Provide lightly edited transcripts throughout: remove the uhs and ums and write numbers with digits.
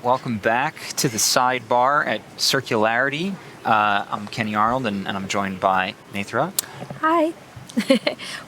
welcome back to the sidebar at Circularity. I'm Kenny Arnold, and I'm joined by Nethra. Hi.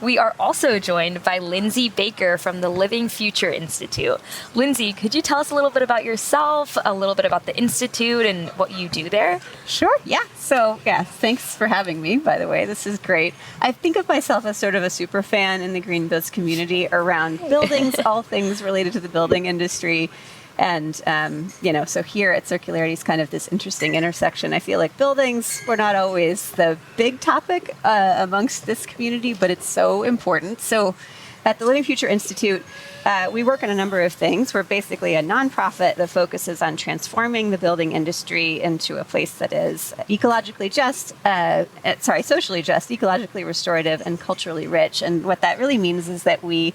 We are also joined by Lindsay Baker from the Living Future Institute. Lindsay, could you tell us a little bit about yourself, a little bit about the Institute and what you do there? Sure, yeah. So, thanks for having me, by the way. This is great. I think of myself as sort of a super fan in the GreenBiz community around buildings, all things related to the building industry. And, so here at Circularity is kind of this interesting intersection. I feel like buildings were not always the big topic amongst this community, but it's so important. So at the Living Future Institute, we work on a number of things. We're basically a nonprofit that focuses on transforming the building industry into a place that is socially just, ecologically restorative, and culturally rich. And what that really means is that we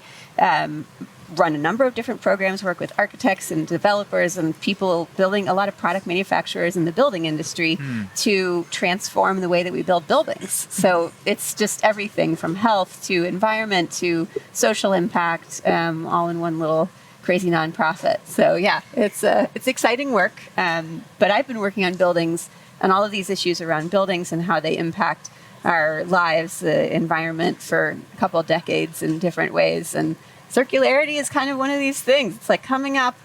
run a number of different programs, work with architects and developers and people building, a lot of product manufacturers in the building industry to transform the way that we build buildings. So it's just everything from health to environment to social impact, all in one little crazy nonprofit. So it's exciting work. But I've been working on buildings and all of these issues around buildings and how they impact our lives, the environment, for a couple of decades in different ways. And circularity is kind of one of these things. It's like coming up,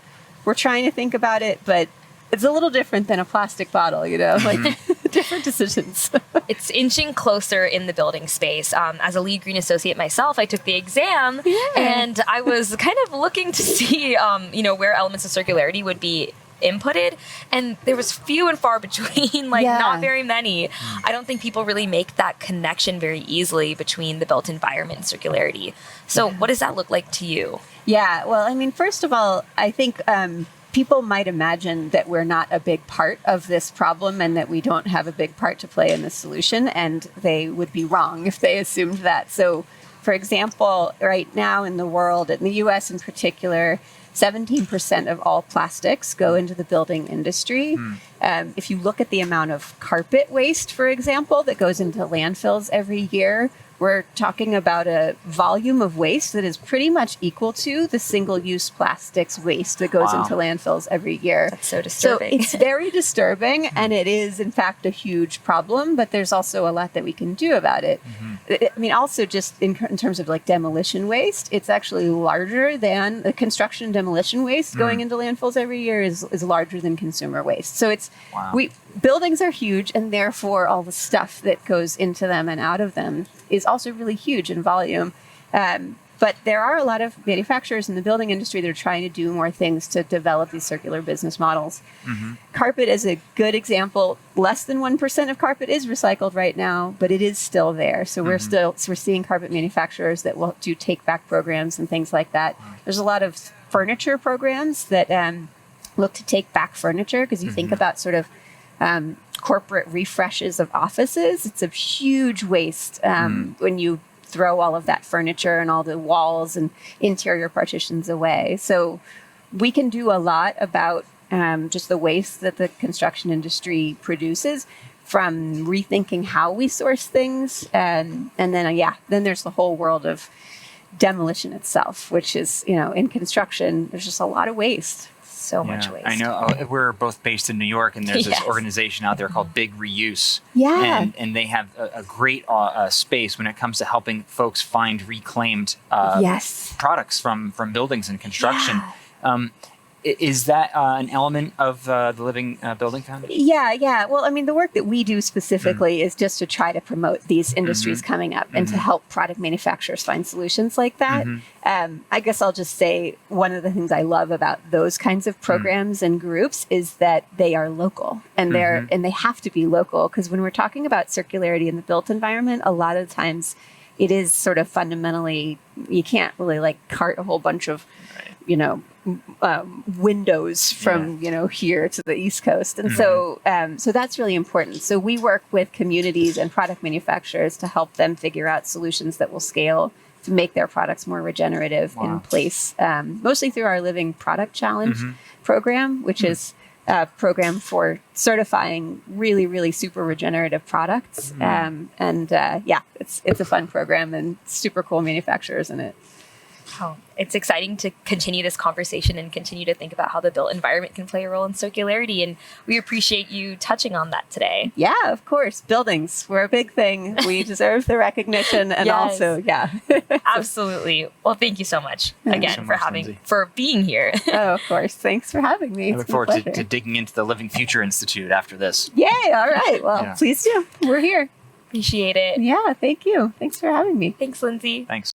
we're trying to think about it, but it's a little different than a plastic bottle, like different decisions. It's inching closer in the building space. As a lead green associate myself, I took the exam and I was kind of looking to see, where elements of circularity would be inputted, and there was few and far between, not very many. I don't think people really make that connection very easily between the built environment and circularity. So what does that look like to you? Yeah, well, I mean, first of all, I think people might imagine that we're not a big part of this problem and that we don't have a big part to play in the solution, and they would be wrong if they assumed that. So, for example, right now in the world, in the US in particular, 17% of all plastics go into the building industry. If you look at the amount of carpet waste, for example, that goes into landfills every year, we're talking about a volume of waste that is pretty much equal to the single-use plastics waste that goes into landfills every year. That's so disturbing. So it's very disturbing, and it is, in fact, a huge problem, but there's also a lot that we can do about it. I mean, also just in terms of like demolition waste, it's actually larger than the construction demolition waste going into landfills every year is larger than consumer waste. So it's buildings are huge, and therefore all the stuff that goes into them and out of them is also really huge in volume. But there are a lot of manufacturers in the building industry that are trying to do more things to develop these circular business models. Carpet is a good example. Less than 1% of carpet is recycled right now, but it is still there. So we're seeing carpet manufacturers that will do take-back programs and things like that. There's a lot of furniture programs that look to take back furniture, because you think about sort of corporate refreshes of offices. It's a huge waste when you throw all of that furniture and all the walls and interior partitions away. So we can do a lot about just the waste that the construction industry produces, from rethinking how we source things. And then there's the whole world of demolition itself, which is, in construction, there's just a lot of waste. So much waste. I know. We're both based in New York, and there's this organization out there called Big Reuse. And they have a great space when it comes to helping folks find reclaimed products from buildings and construction. Is that an element of the Living Building Foundation? Yeah. Well, I mean, the work that we do specifically is just to try to promote these industries coming up and to help product manufacturers find solutions like that. I guess I'll just say one of the things I love about those kinds of programs and groups is that they are local, and they have to be local, because when we're talking about circularity in the built environment, a lot of times it is sort of fundamentally, you can't really cart a whole bunch of windows from here to the East Coast, and so that's really important. So we work with communities and product manufacturers to help them figure out solutions that will scale to make their products more regenerative in place, mostly through our Living Product Challenge program, which is a program for certifying really, really super regenerative products. It's a fun program and super cool manufacturers in it. Oh, it's exciting to continue this conversation and continue to think about how the built environment can play a role in circularity. And we appreciate you touching on that today. Yeah, of course. Buildings were a big thing. We deserve the recognition. And also, Absolutely. Well, thank you so much again for being here. Oh, of course. Thanks for having me. I look forward to digging into the Living Future Institute after this. Yay. All right. Well, please do. We're here. Appreciate it. Yeah, thank you. Thanks for having me. Thanks, Lindsay. Thanks.